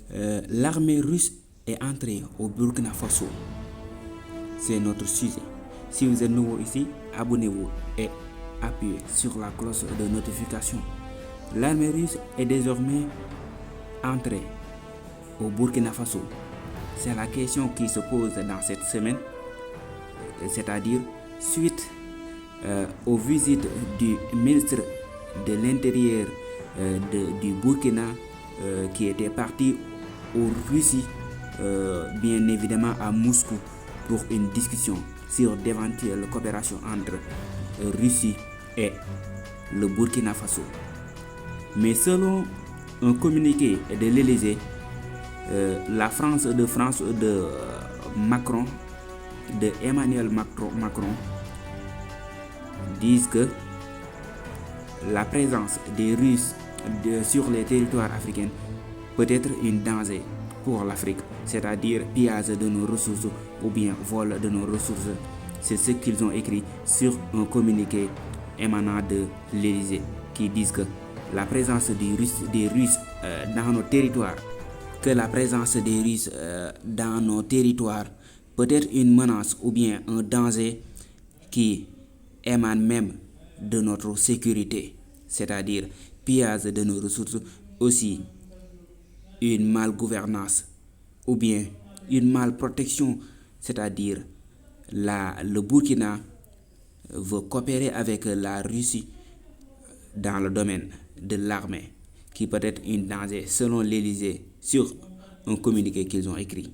L'armée russe est entrée au Burkina Faso. C'est notre sujet. Si vous êtes nouveau ici, abonnez-vous et appuyez sur la cloche de notification. L'armée russe est désormais entrée au Burkina Faso. C'est la question qui se pose dans cette semaine, c'est-à-dire suite aux visites du ministre de l'Intérieur du Burkina qui était parti en Russie, bien évidemment à Moscou, pour une discussion sur d'éventuelles coopérations entre Russie et le Burkina Faso. Mais selon un communiqué de l'Élysée, la France de Macron, de Emmanuel Macron, disent que la présence des Russes sur les territoires africains peut être un danger pour l'Afrique, c'est-à-dire pillage de nos ressources ou bien vol de nos ressources. C'est ce qu'ils ont écrit sur un communiqué émanant de l'Élysée, qui disent que la présence des Russes dans nos territoires, peut être une menace ou bien un danger qui émane même de notre sécurité, c'est-à-dire pillage de nos ressources, aussi une malgouvernance ou bien une malprotection, c'est-à-dire le Burkina veut coopérer avec la Russie dans le domaine de l'armée, qui peut être un danger selon l'Élysée sur un communiqué qu'ils ont écrit.